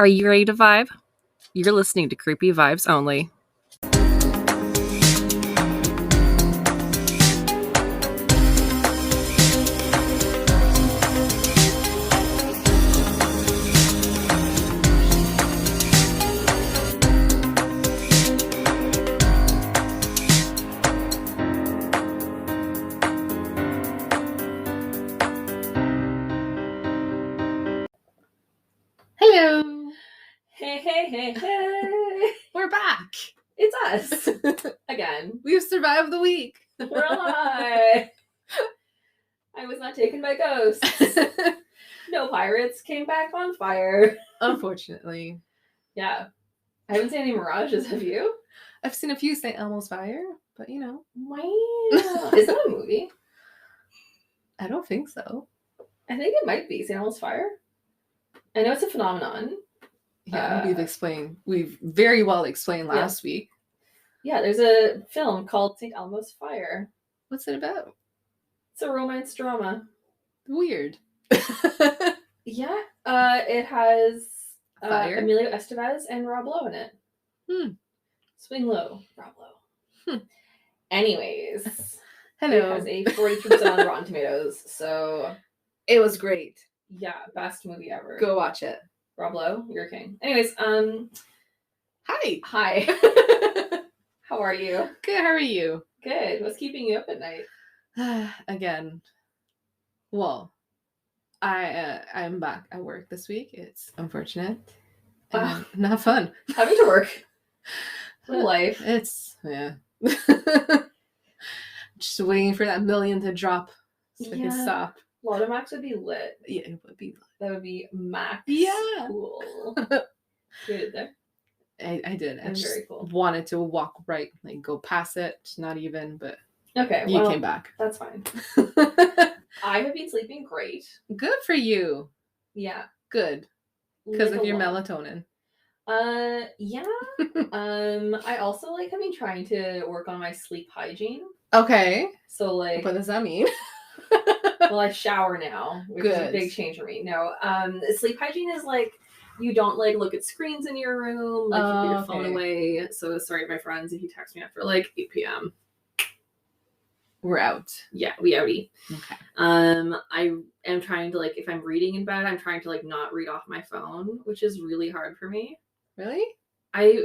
Are you ready to vibe? You're listening to Creepy Vibes Only. Hello. Hey. We're back. It's us. Again. We've survived the week. We're alive. I was not taken by ghosts. No pirates came back on fire. Unfortunately. Yeah. I haven't seen any mirages, have you? I've seen a few St. Elmo's Fire, but you know. Wow. Is that a movie? I don't think so. I think it might be St. Elmo's Fire. I know it's a phenomenon. Yeah, we've very well explained last week. Yeah, there's a film called St. Elmo's Fire. What's it about? It's a romance drama. Weird. Yeah, it has Fire? Emilio Estevez and Rob Lowe in it. Swing low, Rob Lowe. Anyways. Hello. It has a 42% on Rotten Tomatoes, so... It was great. Yeah, best movie ever. Go watch it. Rob Lowe, you're a king. Anyways, Hi. How are you? Good, how are you? Good. What's keeping you up at night? Again. Well, I'm back at work this week. It's unfortunate. Not fun. Having to work. Life. It's, yeah. Just waiting for that 1 million to drop so I can stop. Lotomax would be lit. Yeah, it would be. That would be max. Yeah. Cool. You did there? I did. I just very cool. wanted to walk right, like go past it, not even, but okay, you came back. That's fine. I have been sleeping great. Good for you. Yeah. Good. Because of your melatonin. Yeah. I also have been trying to work on my sleep hygiene. Okay. So what does that mean? Well, I shower now, which is a big change for me. No, sleep hygiene is you don't look at screens in your room, you put your phone away. So sorry, my friends, if you text me after 8 p.m. We're out. Yeah, we outie. Okay. I am trying to if I'm reading in bed, I'm trying to not read off my phone, which is really hard for me. Really? I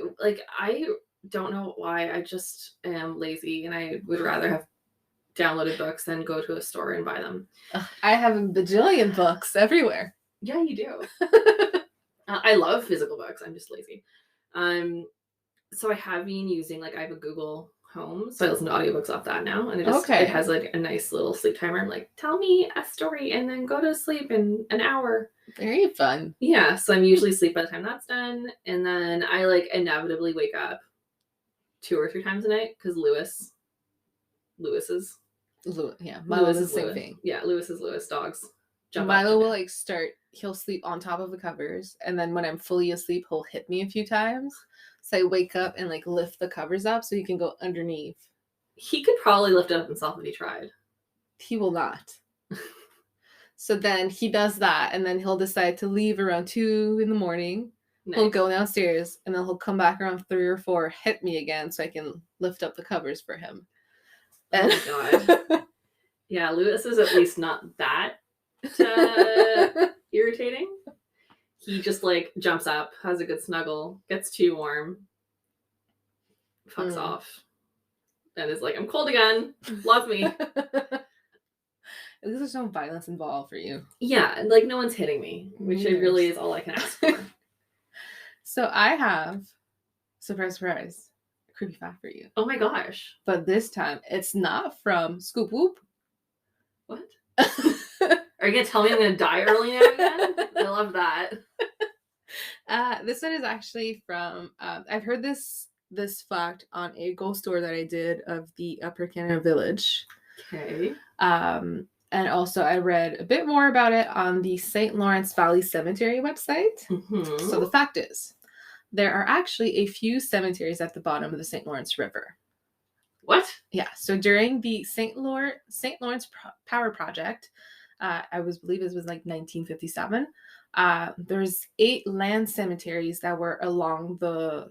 don't know why. I just am lazy, and I would rather have downloaded books than go to a store and buy them. I have a bajillion books everywhere. Yeah, you do. I love physical books. I'm just lazy. So I have been using I have a Google Home, so I listen to audiobooks off that now, and it has a nice little sleep timer. I'm tell me a story and then go to sleep in an hour. Very fun. Yeah, so I'm usually asleep by the time that's done, and then I inevitably wake up 2 or 3 times a night because Lewis's. Yeah, Milo's the same thing. Yeah, Lewis dogs. Milo will he'll sleep on top of the covers, and then when I'm fully asleep, he'll hit me a few times. So I wake up and lift the covers up so he can go underneath. He could probably lift it up himself if he tried. He will not. So then he does that, and then he'll decide to leave around 2 a.m. Nice. He'll go downstairs, and then he'll come back around 3 or 4, hit me again so I can lift up the covers for him. Oh my god. Yeah, Lewis is at least not that irritating. He just jumps up, has a good snuggle, gets too warm, fucks off, and is I'm cold again. Love me. At least there's no violence involved for you. Yeah, and no one's hitting me, which really is all I can ask for. So I have, surprise, a creepy fact for you. Oh my gosh. But this time, it's not from Scoop Whoop. What? Are you going to tell me I'm going to die early now again? I love that. This one is actually from, I've heard this fact on a ghost tour that I did of the Upper Canada Village. Okay. And also I read a bit more about it on the St. Lawrence Valley Cemetery website. Mm-hmm. So the fact is, there are actually a few cemeteries at the bottom of the St. Lawrence River. What? Yeah. So during the St. Lawrence Power Project, believe it was 1957, There's 8 land cemeteries that were along the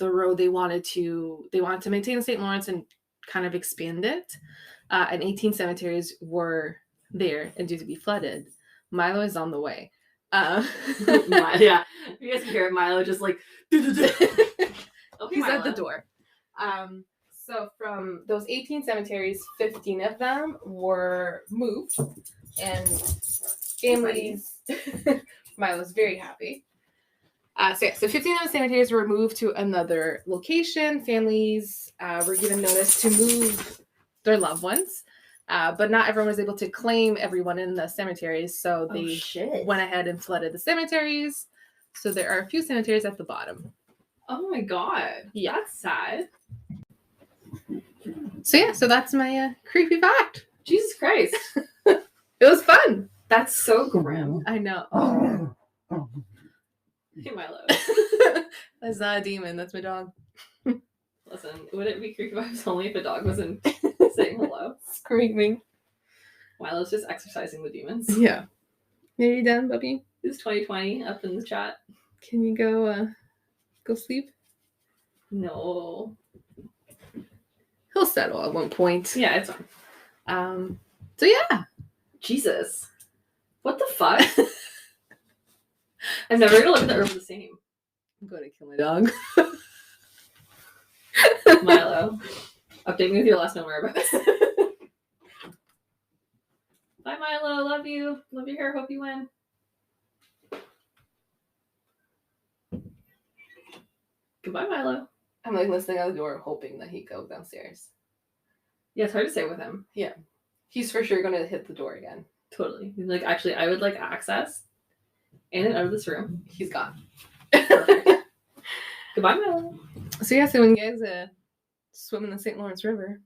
road they wanted to maintain the St. Lawrence and kind of expand it. And 18 cemeteries were there and due to be flooded. Milo is on the way. Yeah, you guys can hear it. Milo just like okay, he's at the door. So from those 18 cemeteries, 15 of them were moved, and families. Milo's very happy. So 15 of the cemeteries were moved to another location. Families were given notice to move their loved ones, but not everyone was able to claim everyone in the cemeteries. So they went ahead and flooded the cemeteries. So there are a few cemeteries at the bottom. Oh my god. Yeah, that's sad. So that's my creepy fact. Jesus Christ. It was fun. That's so grim. I know. Hey, Milo. That's not a demon. That's my dog. Listen, would it be creepy vibes only if a dog wasn't saying hello? Screaming. Milo's just exercising the demons. Yeah. Are you done, puppy? It's 2020 up in the chat. Can you go sleep? No. He'll settle at one point. Yeah, it's fine. So yeah. Jesus. What the fuck? I'm never gonna look at the herb the same. I'm going to kill my dog. Milo, update me with your last known whereabouts. Bye, Milo. Love you. Love your hair. Hope you win. Goodbye, Milo. I'm like listening out the door, hoping that he'd go downstairs. Yeah, it's hard to say with him. Yeah. He's for sure going to hit the door again. Totally. He's like, actually, I would like access in and out of this room. He's gone. Perfect. Goodbye, Milo. So yeah, so when you guys swim in the St. Lawrence River.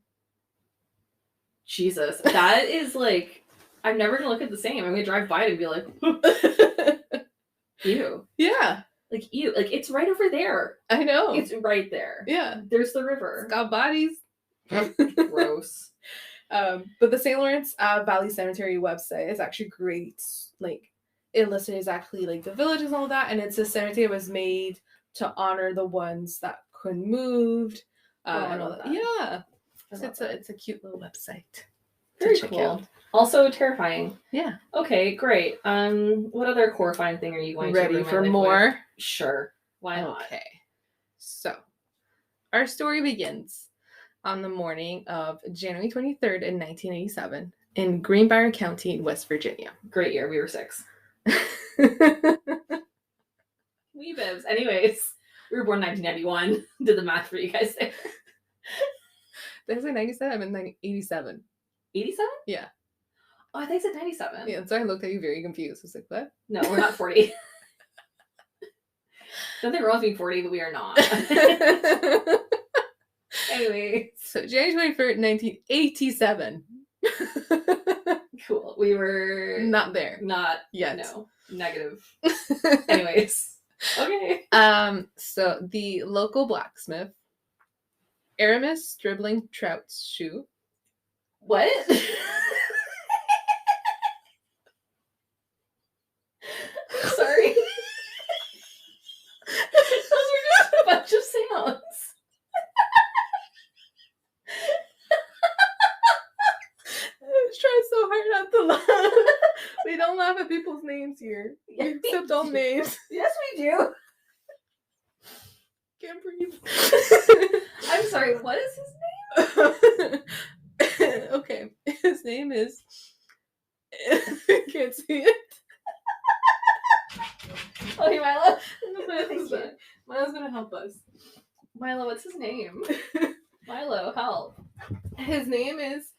Jesus. That is like, I'm never going to look at the same. I'm going to drive by it and be like, ew. Yeah. Like, ew. Like, it's right over there. I know. It's right there. Yeah. There's the river. It's got bodies. Gross. But the St. Lawrence Valley Cemetery website is actually great. Like, it listed exactly like the villages and all that, and it's a cemetery that was made to honor the ones that couldn't moved. And all that. Yeah. So it's a cute little website. Very cool. Also terrifying. Yeah. Okay, great. What other horrifying thing are you going ready to for more? With? Sure. Why not? Okay. So, our story begins on the morning of January 23rd in 1987 in Greenbrier County, West Virginia. Great year. We were 6. Wee bibs. Anyways, we were born 1991. Did the math for you guys there. Did I say 97? I meant 87. 87? Yeah. Oh, I think I said 97. Yeah, so I looked at you very confused. I was like, what? No, we're not 40. Nothing wrong with being 40, but we are not. Anyway. So January 23rd, 1987. Cool. We were not there. Not yet. No. Negative. Anyways. Okay. So the local blacksmith, Aramis Dribbling Trout's Shue. What? Sorry. Those were just a bunch of sounds. I was trying so hard not to laugh. We don't laugh at people's names here. We accept all names. Yes, we do. Can't breathe. I'm sorry, what is his name? Okay. His name is... I can't see it. Okay, Milo. Milo's gonna help us. Milo, what's his name? Milo, help. His name is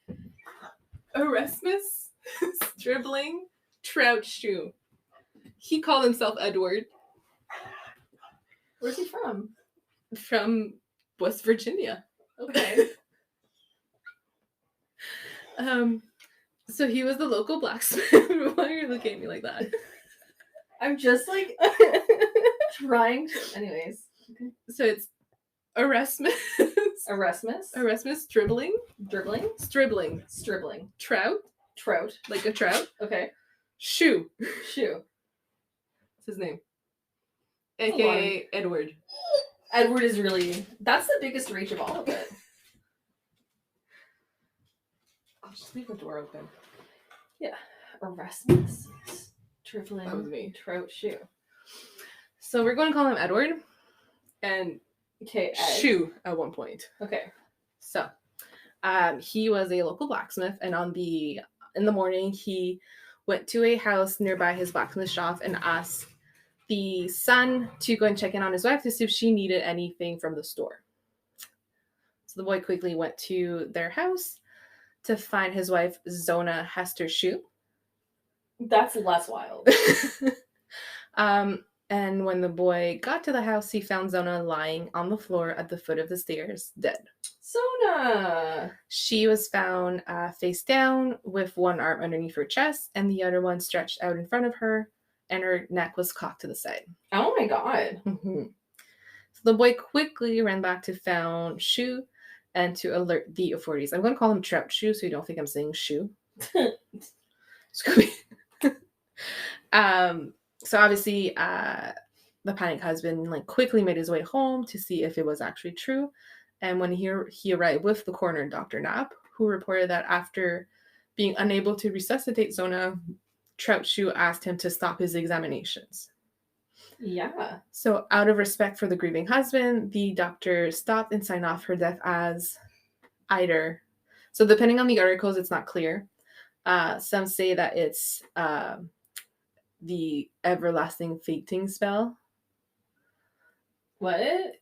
Erasmus Dribbling Trout Shue. He called himself Edward. Where's he from? From West Virginia. Okay. So he was the local blacksmith. Why are you looking at me like that? I'm just like trying to. Anyways. Okay. So it's Erasmus Dribbling. Stribbling. Trout. Trout. Like a trout. Okay. Shue. Shue. What's his name? AKA Edward. Edward is really... That's the biggest reach of all of it. I'll just leave the door open. Yeah. Erasmus. Trifling. That was me. Trout Shue. So we're going to call him Edward. And Shue at one point. Okay. So he was a local blacksmith, and in the morning he went to a house nearby his blacksmith shop and asked the son to go and check in on his wife to see if she needed anything from the store. So the boy quickly went to their house to find his wife, Zona Hester Shue. That's less wild. And when the boy got to the house, he found Zona lying on the floor at the foot of the stairs, dead. Zona! She was found face down with one arm underneath her chest and the other one stretched out in front of her, and her neck was cocked to the side. Oh my god. Mm-hmm. So the boy quickly ran back to found Shue and to alert the authorities. I'm going to call him Trout Shue so you don't think I'm saying Shue. So obviously the panicked husband quickly made his way home to see if it was actually true. And when he arrived with the coroner, Dr. Knapp, who reported that after being unable to resuscitate Zona, Trout Shue asked him to stop his examinations. Yeah. So out of respect for the grieving husband, the doctor stopped and signed off her death as either. So depending on the articles, it's not clear. Some say that it's the everlasting fainting spell. What?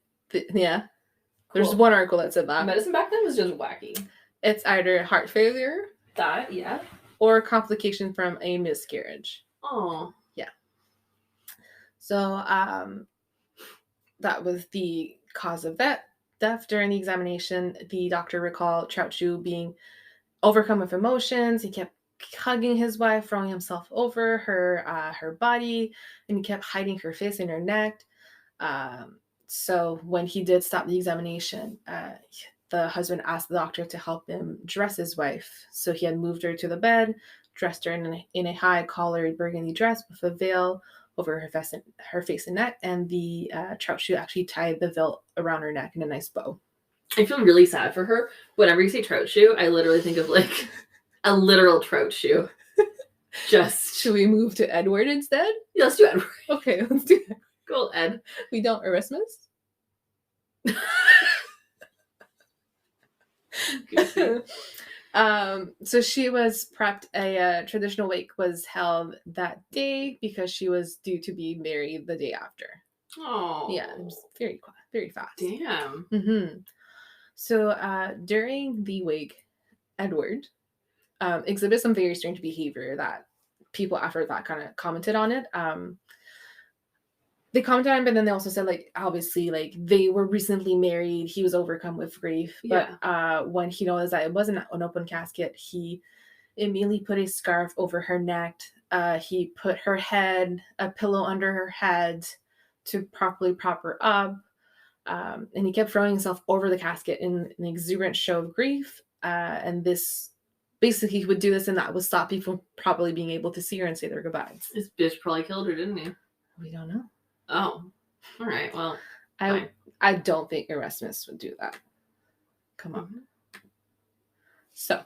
Yeah. Cool. There's one article that said that. Medicine back then was just wacky. It's either heart failure. That, yeah. Or complication from a miscarriage. Oh. Yeah. So that was the cause of death. During the examination, the doctor recalled Trout Shue being overcome with emotions. He kept hugging his wife, throwing himself over her body, and he kept hiding her face in her neck. So when he did stop the examination, the husband asked the doctor to help him dress his wife. So he had moved her to the bed, dressed her in a high-collared burgundy dress with a veil over her face and neck, and the Trout Shue actually tied the veil around her neck in a nice bow. I feel really sad for her. Whenever you say Trout Shue, I literally think of a literal trout shoe. Just. Should we move to Edward instead? Yeah, let's do Edward. Okay, let's do that. Cool, Ed. We don't Erasmus? So she was prepped. A traditional wake was held that day because she was due to be married the day after. Oh. Yeah, it was very fast. Damn. Mm-hmm. So during the wake, Edward exhibits some very strange behavior that people after that kind of commented on it. They commented on it, but then they also said, obviously, they were recently married. He was overcome with grief. But when he noticed that it wasn't an open casket, he immediately put a scarf over her neck. He put a pillow under her head to properly prop her up. And he kept throwing himself over the casket in an exuberant show of grief. And this, basically, he would do this, and that would stop people from probably being able to see her and say their goodbyes. This bitch probably killed her, didn't he? We don't know. Oh, all right. Well, I don't think Erasmus would do that. Come on. Mm-hmm. So,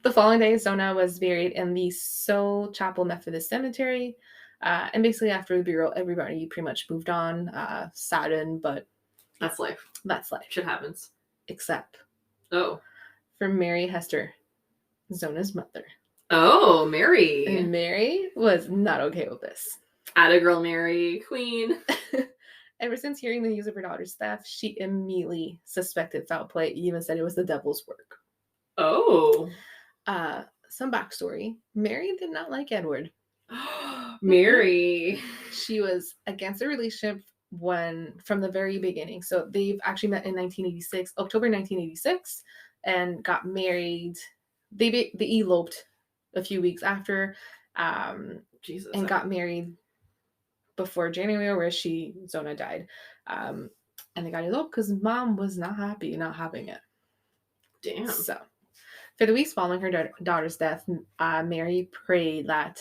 the following day, Zona was buried in the Soul Chapel Methodist Cemetery. And basically, after the burial, everybody pretty much moved on, saddened, but that's life. That's life. Shit happens. Except for Mary Hester, Zona's mother. Oh, Mary. And Mary was not okay with this. Atta girl Mary, queen. Ever since hearing the news of her daughter's death, she immediately suspected foul play, even said it was the devil's work. Oh. Some backstory. Mary did not like Edward. Mary. She was against the relationship from the very beginning. So they've actually met in October 1986, and got married. They eloped a few weeks after, and got married before January, where Zona died. And they got eloped because mom was not happy not having it. Damn. So for the weeks following her daughter's death, Mary prayed that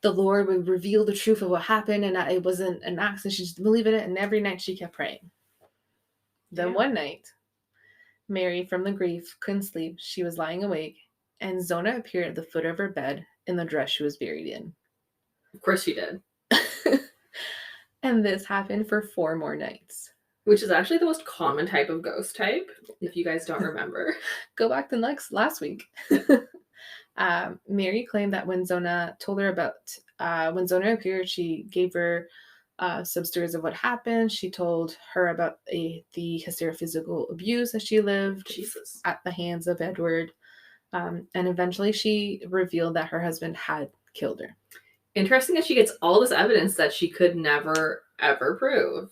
the Lord would reveal the truth of what happened and that it wasn't an accident. She just believed in it, and every night she kept praying. Then one night, Mary, from the grief, couldn't sleep. She was lying awake, and Zona appeared at the foot of her bed in the dress she was buried in. Of course she did. And this happened for 4 more nights. Which is actually the most common type of ghost type, if you guys don't remember. Go back to last week. Mary claimed that when Zona told her about, when Zona appeared, she gave her some stories of what happened. She told her about the hysterical physical abuse that she lived at the hands of Edward. And eventually she revealed that her husband had killed her. Interesting that she gets all this evidence that she could never, ever prove.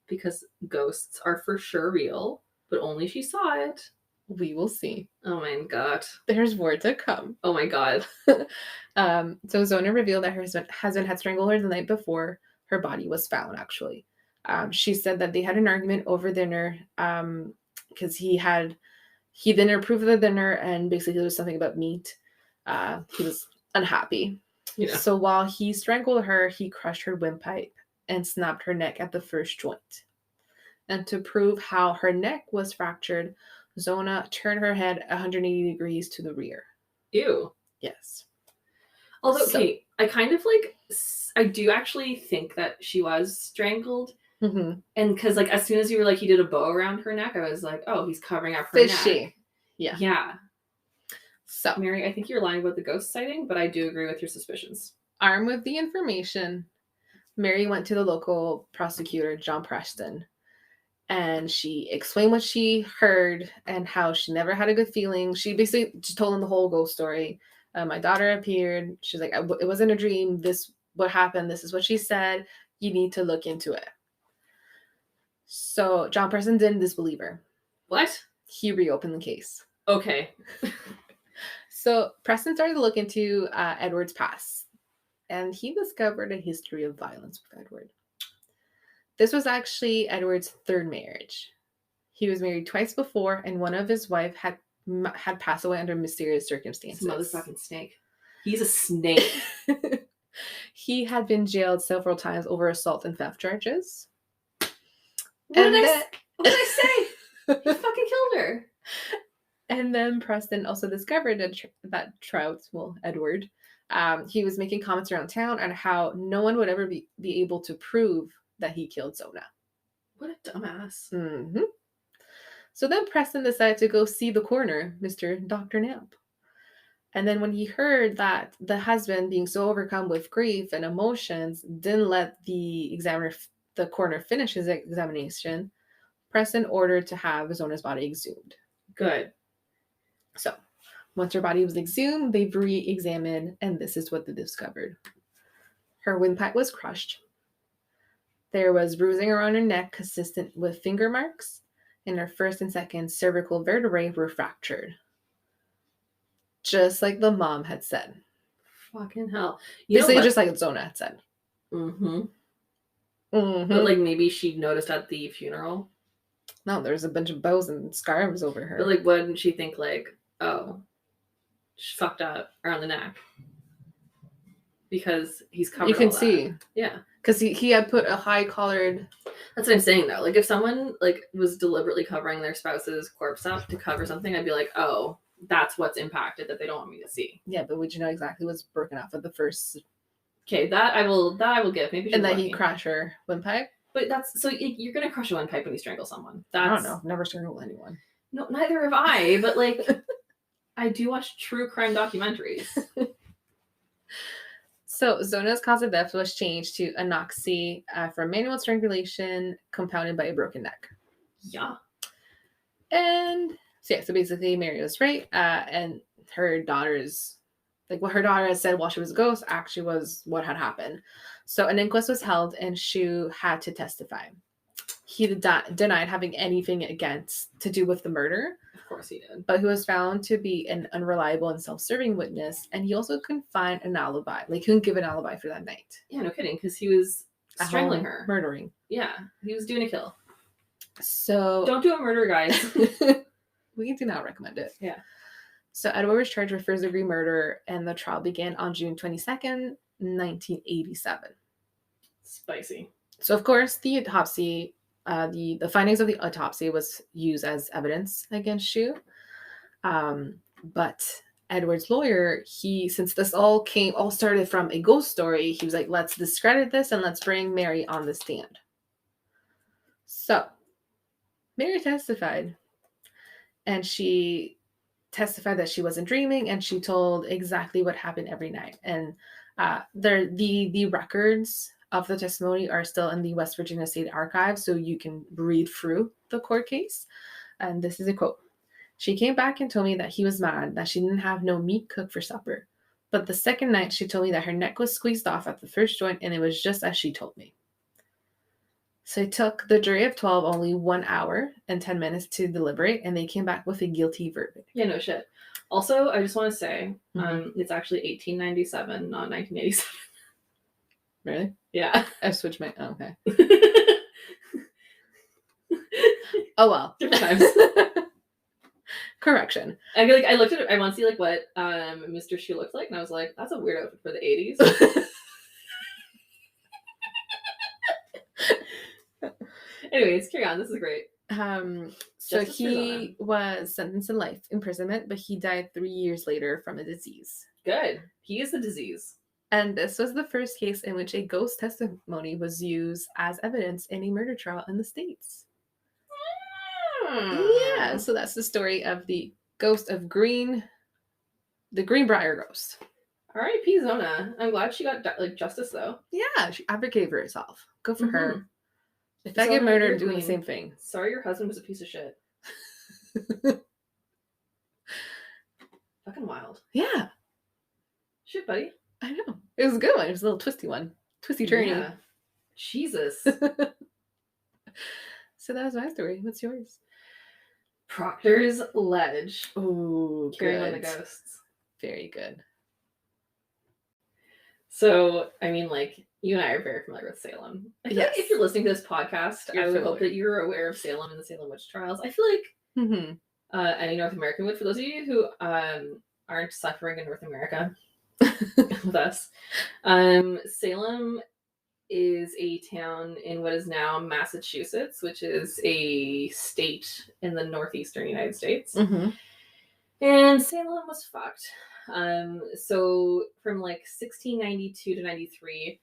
Because ghosts are for sure real, but only she saw it. We will see. Oh my god. There's more to come. Oh my god. So Zona revealed that her husband had strangled her the night before her body was found, actually. She said that they had an argument over dinner because he didn't approve of the dinner, and basically there was something about meat. He was unhappy. Yeah. So while he strangled her, he crushed her windpipe and snapped her neck at the first joint. And to prove how her neck was fractured, Zona turned her head 180 degrees to the rear. Ew. Yes. Although, okay, I do actually think that she was strangled. Mm-hmm. And because, as soon as you were he did a bow around her neck, I was like, oh, he's covering up her neck. Yeah. Yeah. So, Mary, I think you're lying about the ghost sighting, but I do agree with your suspicions. Armed with the information, Mary went to the local prosecutor, John Preston, and she explained what she heard and how she never had a good feeling. She basically just told him the whole ghost story. My daughter appeared. She's like, it wasn't a dream. This what happened. This is what she said. You need to look into it. So John Preston didn't disbelieve her. What? He reopened the case. Okay. So Preston started to look into Edward's past, and he discovered a history of violence with Edward. This was actually Edward's 3rd marriage. He was married twice before, and one of his wife had passed away under mysterious circumstances. Motherfucking snake. He's a snake. He had been jailed several times over assault and theft charges. What did I say? He fucking killed her. And then Preston also discovered that Edward, he was making comments around town on how no one would ever be able to prove that he killed Zona. What a dumbass. Mm-hmm. So then Preston decided to go see the coroner, Mr. Dr. Knapp. And then when he heard that the husband, being so overcome with grief and emotions, didn't let the coroner finish his examination, Preston ordered to have Zona's body exhumed. Good. So, once her body was exhumed, they re-examined, and this is what they discovered. Her windpipe was crushed. There was bruising around her neck consistent with finger marks, and her 1st and 2nd cervical vertebrae were fractured. Just like the mom had said. Fucking hell. Basically, just like Zona had said. Mm-hmm. Mm-hmm. But maybe she noticed at the funeral. No, there's a bunch of bows and scars over her. But wouldn't she think oh, she fucked up around the neck? Because he's covered. You can see. Yeah. Because he had put a high collared. That's what I'm saying though. If someone was deliberately covering their spouse's corpse up to cover something, I'd be like, oh, that's what's impacted that they don't want me to see. Yeah, but would you know exactly what's broken off of the first? Okay, that I will give. Maybe. And then he crashed her windpipe. But that's so you're gonna crush a windpipe when you strangle someone. I don't know. Never strangled anyone. No, neither have I. But I do watch true crime documentaries. So Zona's cause of death was changed to anoxia from manual strangulation compounded by a broken neck. Yeah. And so basically Mary was right, and her daughter's what her daughter had said while she was a ghost actually was what had happened. So an inquest was held, and Shue had to testify. He denied having anything to do with the murder. Of course he did. But he was found to be an unreliable and self-serving witness, and he also couldn't find an alibi. He couldn't give an alibi for that night. Yeah, no kidding, because he was strangling her. Murdering. Yeah, he was doing a kill. So... Don't do a murder, guys. We do not recommend it. Yeah. So Edward was charged with 1st-degree murder, and the trial began on June 22nd, 1987. Spicy. So, of course, the autopsy, the findings of the autopsy was used as evidence against Shue. But Edward's lawyer, since this all started from a ghost story, he was like, let's discredit this and let's bring Mary on the stand. So, Mary testified, and she testified that she wasn't dreaming, and she told exactly what happened every night. And the records of the testimony are still in the West Virginia State Archive, so you can read through the court case. And this is a quote. She came back and told me that he was mad that she didn't have no meat cooked for supper. But the second night, she told me that her neck was squeezed off at the first joint, and it was just as she told me. So it took the jury of 12 only 1 hour and 10 minutes to deliberate, and they came back with a guilty verdict. Yeah, no shit. Also, I just want to say, it's actually 1897, not 1987. Really? Yeah. I switched my... Oh, okay. Oh, well. Different times. Correction. I feel like I looked at it, I want to see like what Mr. Shue looked like, and I was like, that's a weird outfit for the 80s. Anyways, carry on. This is great. So he was sentenced to life imprisonment, but he died 3 years later from a disease. Good. He is the disease. And this was the first case in which a ghost testimony was used as evidence in a murder trial in the States. Yeah, so that's the story of the ghost of the Greenbrier ghost. R.I.P. Zona. I'm glad she got justice though. Yeah, she advocated for herself. Good for her. If I Zona, get murdered, doing the same thing. Sorry, your husband was a piece of shit. Fucking wild. Yeah. Shit, buddy. I know. It was a good one. It was a little twisty one. Twisty turny. Yeah. Jesus. So that was my story. What's yours? Proctor's Ledge. Oh, Carrying on the ghosts. Very good. So, I mean, like, you and I are very familiar with Salem. I feel like if you're listening to this podcast, I would hope that you're aware of Salem and the Salem witch trials. I feel like any North American would. For those of you who aren't suffering in North America with us, Salem is a town in what is now Massachusetts, which is a state in the northeastern United States. And Salem was fucked. So from like 1692 to 93,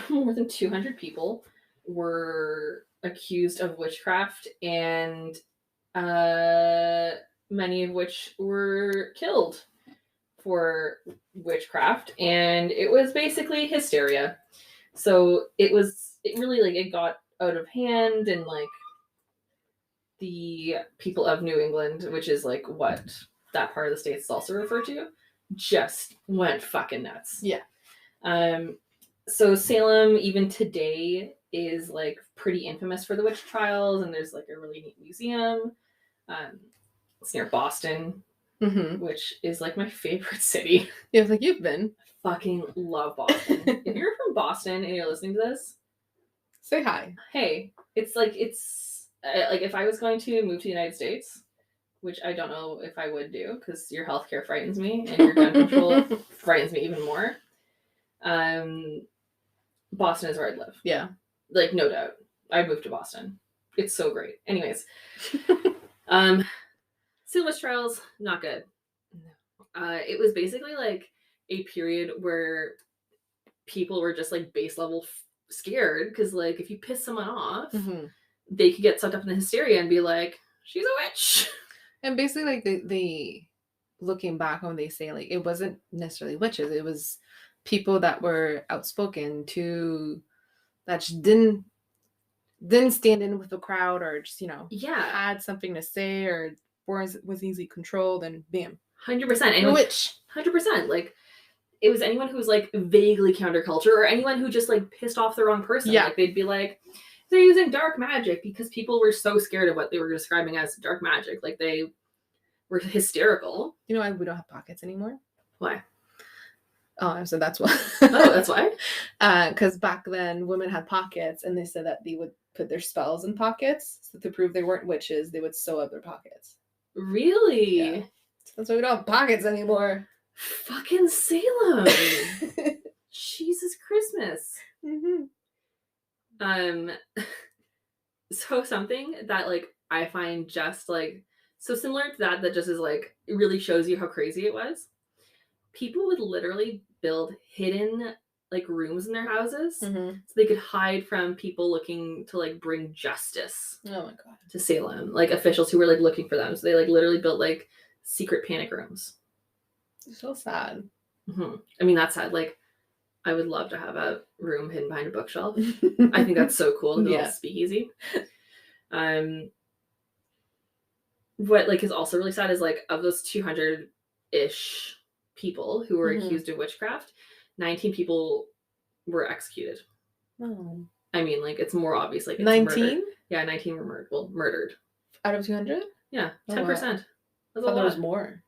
more than 200 people were accused of witchcraft, and many of which were killed for witchcraft, and it was basically hysteria. So it got out of hand, and like the people of New England, which is like what that part of the states is also referred to, just went fucking nuts. Yeah. So Salem, even today, is like pretty infamous for the witch trials, and there's like a really neat museum. It's near Boston, which is like my favorite city. Yeah, like you've been. I fucking love Boston. If you're from Boston and you're listening to this, say hi. Hey, it's like if I was going to move to the United States, which I don't know if I would do because your healthcare frightens me and your gun control frightens me even more. Boston is where I'd live. Yeah. Like, no doubt. I'd move to Boston. It's so great. Anyways. Salem witch trials, not good. No. It was basically like a period where people were just like base level scared because like if you piss someone off, they could get sucked up in the hysteria and be like, she's a witch. And basically like they looking back when they say like it wasn't necessarily witches, it was people that were outspoken that just didn't stand in with the crowd, or just had something to say, or was easily controlled, and bam, 100%. And witch. 100%. Like it was anyone who was like vaguely counterculture, or anyone who just like pissed off the wrong person. Yeah. Like they'd be like, they're using dark magic, because people were so scared of what they were describing as dark magic. Like they were hysterical. You know why we don't have pockets anymore? Why? Oh, so that's why. Oh, that's why? Because back then women had pockets, and they said that they would put their spells in pockets. So to prove they weren't witches, they would sew up their pockets. Really? Yeah. So that's why we don't have pockets anymore. Fucking Salem. Jesus Christmas. So something that like I find just like so similar to that just is like it really shows you how crazy it was. People would literally build hidden like rooms in their houses so they could hide from people looking to like bring justice to Salem, like officials who were like looking for them. So they like literally built like secret panic rooms. It's so sad. I mean, that's sad. Like, I would love to have a room hidden behind a bookshelf. I think that's so cool. The little speakeasy. What like is also really sad is like of those 200-ish people who were accused of witchcraft, 19 people were executed. Oh. I mean, like it's more obvious. Like 19? Yeah, 19 were murdered. Well, murdered. Out of 200? Yeah, 10%. That's a lot. There was more.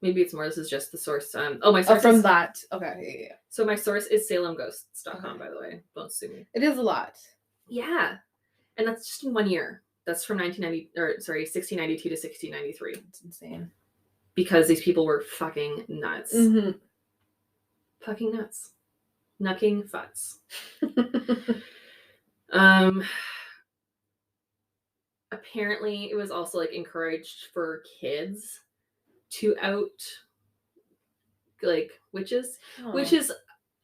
Maybe it's more. This is just the source. My source from that. Okay. Yeah. So my source is salemghosts.com, by the way. Don't sue me. It is a lot. Yeah, and that's just in 1 year. That's from 1692 to 1693. It's insane. Because these people were fucking nuts. Fucking nuts. Knucking futs. Apparently it was also like encouraged for kids to out like witches, which is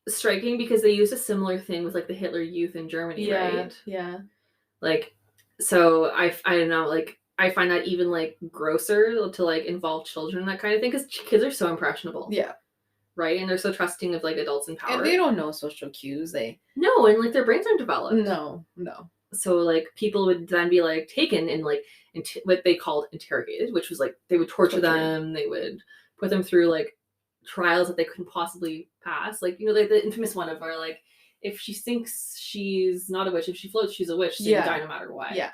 striking because they used a similar thing with like the Hitler Youth in Germany, right? Yeah. Like, so I don't know, like I find that even like grosser to like involve children and that kind of thing because kids are so impressionable. Yeah. Right, and they're so trusting of like adults in power. And they don't know social cues. No, and like their brains aren't developed. No. So like people would then be like taken and like what they called interrogated, which was like they would torture them. They would put them through like trials that they couldn't possibly pass. Like, you know, like the infamous one of where like if she sinks, she's not a witch. If she floats, she's a witch. So you die no matter what. Yeah.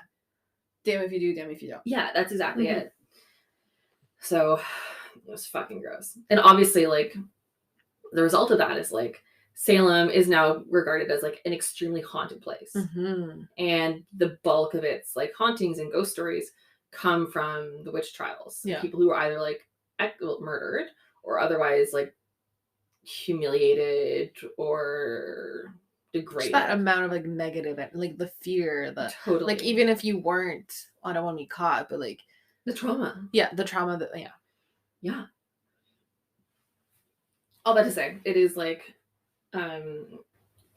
Damn if you do, damn if you don't. Yeah, that's exactly it. So it was fucking gross. And obviously, like the result of that is like Salem is now regarded as like an extremely haunted place. And the bulk of its like hauntings and ghost stories come from the witch trials. Yeah. People who were either like murdered or otherwise like humiliated or degraded. Just that amount of like negative, like the fear, totally. Like even if you weren't, I don't want to be caught, but like the trauma. Yeah, the trauma that Yeah. All that to say, it is like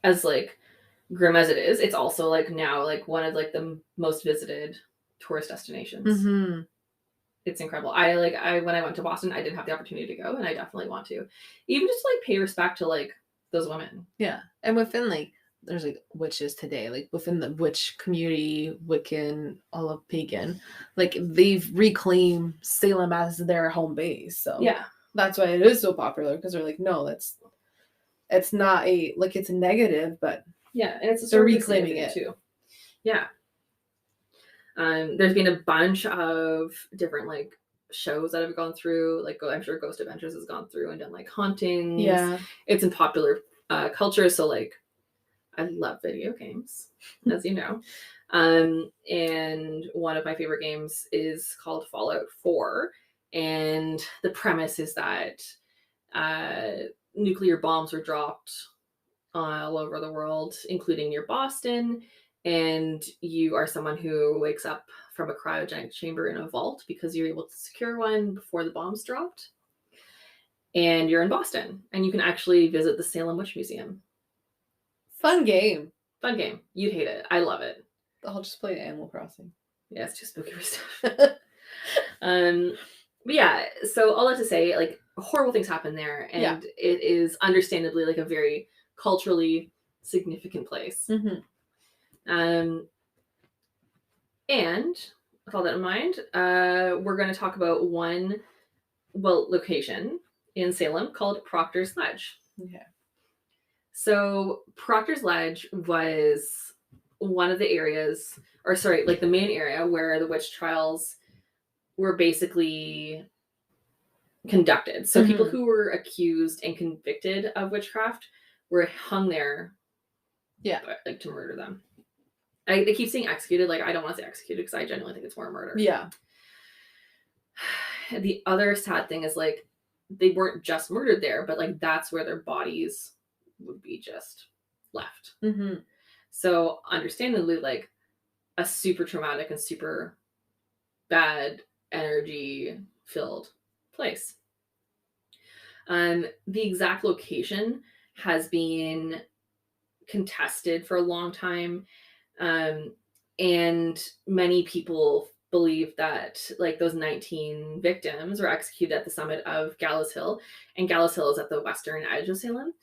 as like grim as it is, it's also like now like one of like the most visited tourist destinations. It's incredible. I when I went to Boston, I didn't have the opportunity to go, and I definitely want to, even just to like pay respect to like those women. Yeah, and within like there's like witches today, like within the witch community, Wiccan, all of pagan, like they've reclaimed Salem as their home base. So yeah, that's why it is so popular because they're like, no, it's not a like it's a negative, but yeah, and they're reclaiming it too. Yeah. There's been a bunch of different like shows that have gone through, like I'm sure Ghost Adventures has gone through and done like hauntings. Yeah, it's in popular culture, so like I love video games, as you know. And one of my favorite games is called Fallout 4, and the premise is that nuclear bombs were dropped all over the world, including near Boston. And you are someone who wakes up from a cryogenic chamber in a vault because you're able to secure one before the bombs dropped. And you're in Boston, and you can actually visit the Salem Witch Museum. Fun game. You'd hate it. I love it. I'll just play Animal Crossing. Yeah, it's too spooky for stuff. But yeah, so all that to say, like horrible things happen there, and it is understandably like a very culturally significant place. And with all that in mind, we're going to talk about one location in Salem called Proctor's Ledge. Okay. So Proctor's Ledge was one of the areas, or sorry, like the main area where the witch trials were basically conducted. So people who were accused and convicted of witchcraft were hung there, like to murder them. They keep saying executed. Like I don't want to say executed because I genuinely think it's more murder. Yeah. The other sad thing is like they weren't just murdered there, but like that's where their bodies would be just left. Mm-hmm. So understandably, like a super traumatic and super bad energy filled place. The exact location has been contested for a long time. And many people believe that like those 19 victims were executed at the summit of Gallows Hill, and Gallows Hill is at the western edge of Salem.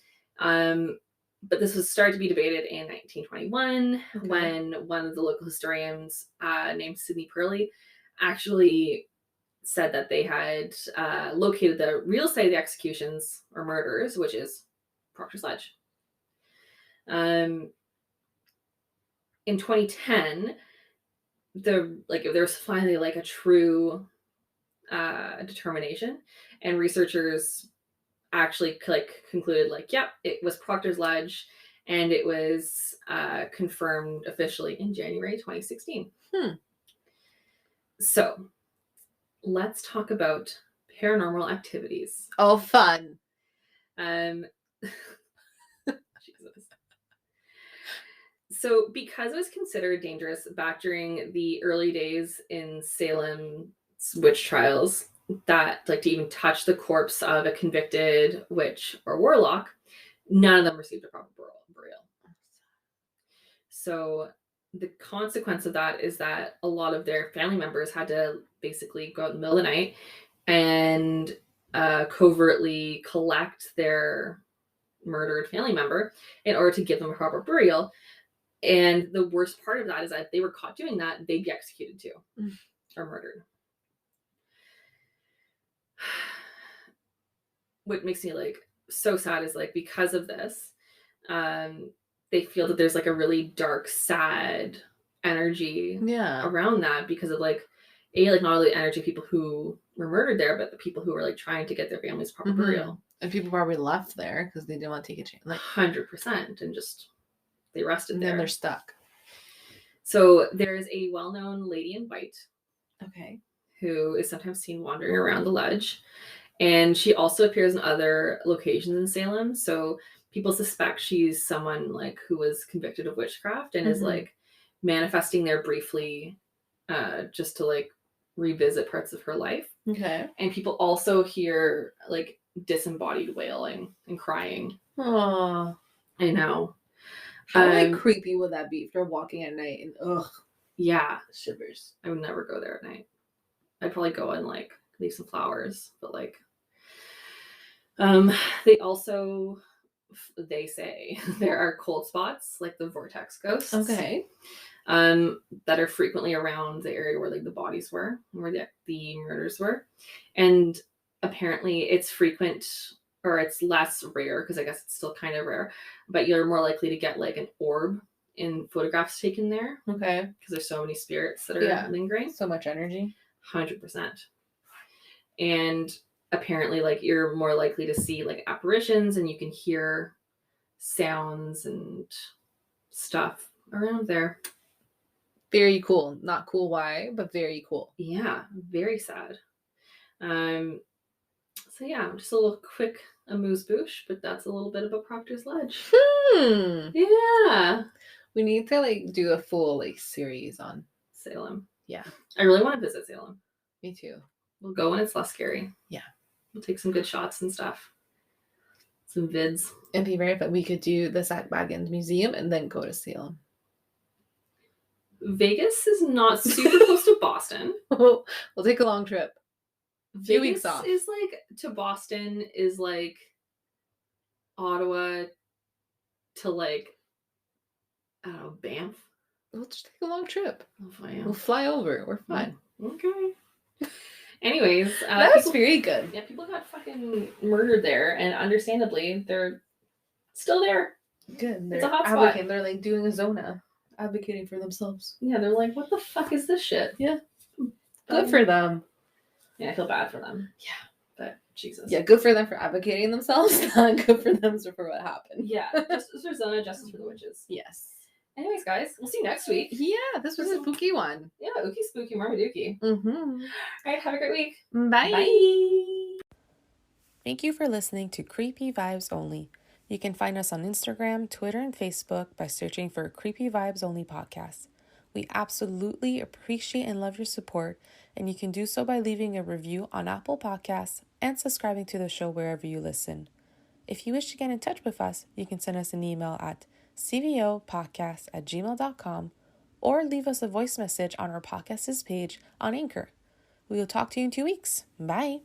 But this was started to be debated in 1921 when one of the local historians named Sidney Purley actually said that they had located the real site of the executions or murders, which is Proctor's Ledge. In 2010, there's finally like a true determination, and researchers actually like concluded like, yep, it was Proctor's Ledge, and it was confirmed officially in January 2016. So let's talk about paranormal activities. Oh, fun. Jesus. So because it was considered dangerous back during the early days in Salem's witch trials, that like to even touch the corpse of a convicted witch or warlock, none of them received a proper burial. So the consequence of that is that a lot of their family members had to basically go out in the middle of the night and covertly collect their murdered family member in order to give them a proper burial. And the worst part of that is that if they were caught doing that, they'd be executed too, or murdered. What makes me like so sad is like because of this, they feel that there's like a really dark, sad energy around that because of like not only the energy of people who were murdered there, but the people who were like trying to get their families proper burial. And people probably left there because they didn't want to take a chance. Like 100%, and just they rested there. And then they're stuck. So there's a well-known lady in white. Okay. Who is sometimes seen wandering around the ledge. And she also appears in other locations in Salem. So people suspect she's someone like who was convicted of witchcraft and is like manifesting there briefly just to like revisit parts of her life. Okay. And people also hear like disembodied wailing and crying. Oh, I know. How like creepy would that be if you're walking at night and yeah, shivers. I would never go there at night. I'd probably go and like leave some flowers, but like they say there are cold spots like the vortex ghosts that are frequently around the area where like the bodies were, where the murders were, and apparently it's frequent, or it's less rare because I guess it's still kind of rare, but you're more likely to get like an orb in photographs taken there, because there's so many spirits that are lingering, so much energy. 100%. And apparently like you're more likely to see like apparitions, and you can hear sounds and stuff around there. Very cool. Not cool why, but very cool. Yeah, very sad. So yeah, just a little quick amuse-bouche, but that's a little bit about Proctor's Ledge. Yeah. We need to like do a full like series on Salem. Yeah. I really want to visit Salem. Me too. We'll go when it's less scary. Yeah. We'll take some good shots and stuff. Some vids. It'd be very fun. We could do the Zach Baggins Museum and then go to Salem. Vegas is not super close to Boston. We'll take a long trip. A few weeks off. Is like to Boston is like Ottawa to like, I don't know, Banff. We'll just take a long trip. We'll fly over. We're fine. Okay. Anyways, that's very good. Yeah, people got fucking murdered there, and understandably, they're still there. Good. It's a hot spot. They're like doing a Zona, advocating for themselves. Yeah, they're like, what the fuck is this shit? Yeah. Good for them. Yeah, I feel bad for them. Yeah. But Jesus. Yeah, good for them for advocating themselves. Not good for them for what happened. Yeah. Justice for Zona, justice for the witches. Yes. Anyways, guys, we'll see you next week. Yeah, this was a spooky one. Yeah, ookie spooky, Marmaduke. All right, have a great week. Bye. Bye. Thank you for listening to Creepy Vibes Only. You can find us on Instagram, Twitter, and Facebook by searching for Creepy Vibes Only Podcast. We absolutely appreciate and love your support, and you can do so by leaving a review on Apple Podcasts and subscribing to the show wherever you listen. If you wish to get in touch with us, you can send us an email at cvopodcast@gmail.com or leave us a voice message on our podcast's page on Anchor. We will talk to you in 2 weeks. Bye!